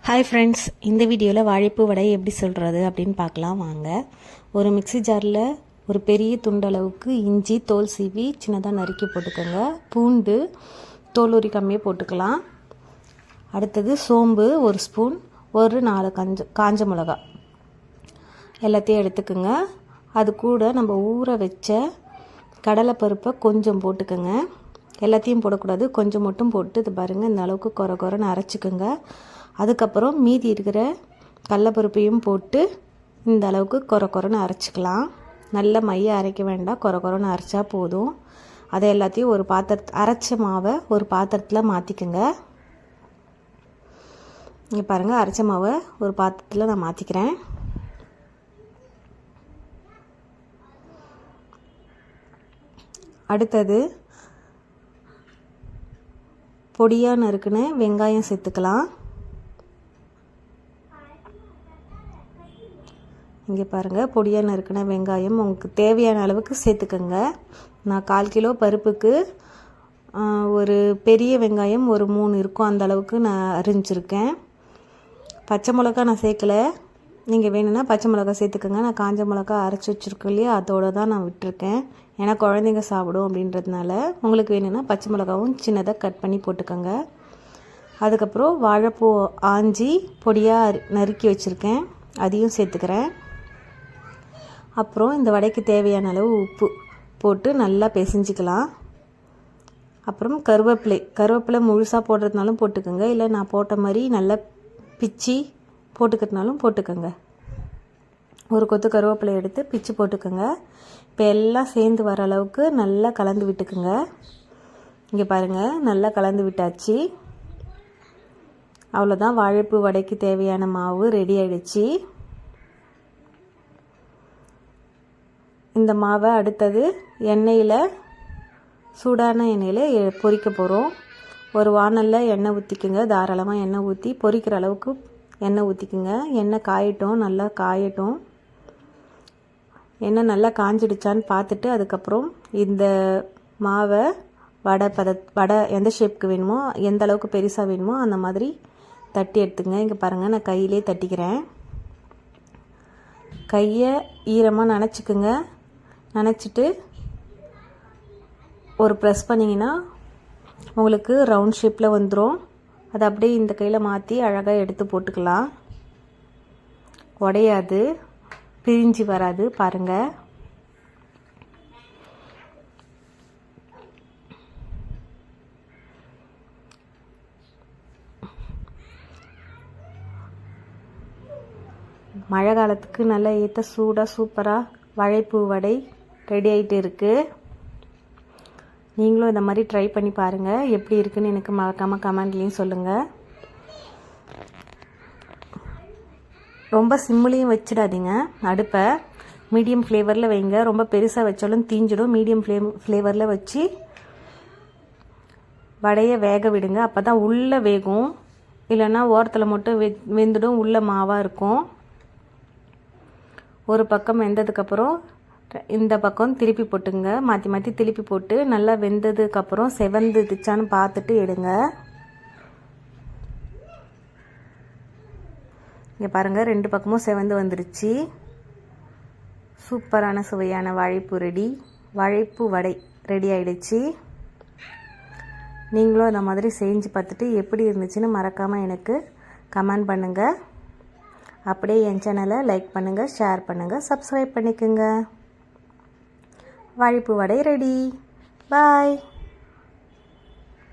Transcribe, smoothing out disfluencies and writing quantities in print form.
Hi friends, இந்த வீடியோவில் வாழைப்பூ வடை எப்படி சொல்கிறது அப்படின்னு பார்க்கலாம் வாங்க. ஒரு மிக்ஸி ஜாரில் ஒரு பெரிய துண்டளவுக்கு இஞ்சி தோல் சீவி சின்னதாக நறுக்கி போட்டுக்கோங்க. பூண்டு தோல் உரி கம்மியாக போட்டுக்கலாம். அடுத்தது சோம்பு ஒரு ஸ்பூன், ஒரு 4 காஞ்ச மிளகா எல்லாத்தையும் எடுத்துக்கோங்க. அது கூட நம்ம ஊற வச்ச கடலைப்பருப்பை கொஞ்சம் போட்டுக்கோங்க. எல்லாத்தையும் போடக்கூடாது, கொஞ்சம் மட்டும் போட்டு இது பாருங்கள், இந்த அளவுக்கு கொரன்னு அரைச்சிக்கோங்க. அதுக்கப்புறம் மீதி இருக்கிற கடலைப்பருப்பையும் போட்டு இந்த அளவுக்கு கொரன்னு அரைச்சிக்கலாம். நல்ல மைய அரைக்க வேண்டாம், கொரன்னு அரைச்சா போதும். அதை எல்லாத்தையும் ஒரு அரைச்ச மாவை ஒரு பாத்திரத்தில் மாற்றிக்கோங்க. இங்கே பாருங்கள், அரைச்ச மாவை ஒரு பாத்திரத்தில் நான் மாற்றிக்கிறேன். அடுத்தது பொடியாக நறுக்குன வெங்காயம் சேர்த்துக்கலாம். இங்கே பாருங்கள், பொடியாக நறுக்கின வெங்காயம் உங்களுக்கு தேவையான அளவுக்கு சேர்த்துக்கோங்க. நான் 1/4 கிலோ பருப்புக்கு ஒரு பெரிய வெங்காயம் ஒரு 3 இருக்கும், அந்த அளவுக்கு நான் அரிஞ்சிருக்கேன். பச்சை மிளகா நான் சேர்க்கலை, நீங்கள் வேணும்னா பச்சை மிளகா சேர்த்துக்கோங்க. நான் காஞ்ச மிளகா அரைச்சி வச்சுருக்கேன் இல்லையா, அதோடு தான் நான் விட்டுருக்கேன். ஏன்னா குழந்தைங்க சாப்பிடும் அப்படின்றதுனால. உங்களுக்கு வேணும்னா பச்சை மிளகாவும் சின்னதாக கட் பண்ணி போட்டுக்கோங்க. அதுக்கப்புறம் வாழைப்பூ ஆஞ்சி பொடியாக நறுக்கி வச்சுருக்கேன், அதையும் சேர்த்துக்கிறேன். அப்புறம் இந்த வடைக்கு தேவையான அளவு உப்பு போட்டு நல்லா பிசைஞ்சிக்கலாம். அப்புறம் கருவேப்பிலை முழுசாக போடுறதுனாலும் போட்டுக்கோங்க, இல்லை நான் போட்ட மாதிரி நல்லா பிச்சு போட்டுக்கிறதுனாலும் போட்டுக்கோங்க. ஒரு கொத்து கருவேப்பிலை எடுத்து பிச்சு போட்டுக்கோங்க. இப்போ எல்லாம் சேர்ந்து வர அளவுக்கு நல்லா கலந்து விட்டுக்குங்க. இங்கே பாருங்கள், நல்லா கலந்து விட்டாச்சு. அவ்வளோதான், வாழைப்பூ வடைக்கு தேவையான மாவு ரெடி ஆகிடுச்சு. இந்த மாவை அடுத்தது சூடான எண்ணெயில் பொரிக்க போகிறோம். ஒரு வாணலில் எண்ணெய் ஊற்றிக்குங்க, தாராளமாக எண்ணெய் ஊற்றி பொரிக்கிற அளவுக்கு எண்ணெய் ஊற்றிக்குங்க. எண்ணெய் காயட்டும், நல்லா காயட்டும். எண்ணெய் நல்லா காஞ்சிடுச்சான்னு பார்த்துட்டு அதுக்கப்புறம் இந்த மாவை வடை எந்த ஷேப்புக்கு வேணுமோ, எந்த அளவுக்கு பெருசாக வேணுமோ அந்த மாதிரி தட்டி எடுத்துங்க. இங்கே பாருங்கள், நான் கையிலே தட்டிக்கிறேன். கையை ஈரமாக நனைச்சிக்குங்க. நனைச்சிட்டு ஒரு ப்ரெஸ் பண்ணிங்கன்னா உங்களுக்கு ரவுண்ட் ஷேப்பில் வந்துடும். அதை அப்படியே இந்த கையில் மாற்றி அழகாக எடுத்து போட்டுக்கலாம். உடையாது, பிரிஞ்சு வராது. பாருங்கள், மழை காலத்துக்கு நல்லா ஏற்ற சூடாக சூப்பராக வாழைப்பூ வடை ரெடி ஆகிட்டு இருக்குது. நீங்களும் இந்த மாதிரி ட்ரை பண்ணி பாருங்கள், எப்படி இருக்குன்னு எனக்கு மறக்காமல் கமெண்ட்லேயும் சொல்லுங்கள். ரொம்ப சிம்மிலையும் வச்சிடாதீங்க, அடுப்பை மீடியம் ஃப்ளேவரில் வைங்க. ரொம்ப பெருசாக வச்சாலும் தீஞ்சிடும். மீடியம் ஃப்ளேவரில் வச்சு வடையை வேக விடுங்க, அப்போ தான் உள்ளே வேகும். இல்லைன்னா ஓரத்தில் மட்டும் வெந்துடும், உள்ளே மாவாக இருக்கும். ஒரு பக்கம் வெந்ததுக்கப்புறம் இந்த பக்கம் திருப்பி போட்டுங்க, மாற்றி மாற்றி திருப்பி போட்டு நல்லா வெந்ததுக்கப்புறம் செவந்துடுச்சான்னு பார்த்துட்டு எடுங்க. இங்கே பாருங்கள், 2 பக்கமும் செவந்து வந்துடுச்சு. சூப்பரான சுவையான வாழைப்பூ வடை ரெடி ஆகிடுச்சு. நீங்களும் அந்த மாதிரி செஞ்சு பார்த்துட்டு எப்படி இருந்துச்சுன்னு மறக்காமல் எனக்கு கமெண்ட் பண்ணுங்கள். அப்படியே என் சேனலை லைக் பண்ணுங்கள், ஷேர் பண்ணுங்கள், சப்ஸ்கிரைப் பண்ணிக்கோங்க. வாழைப்பூ வடை ரெடி. பாய்.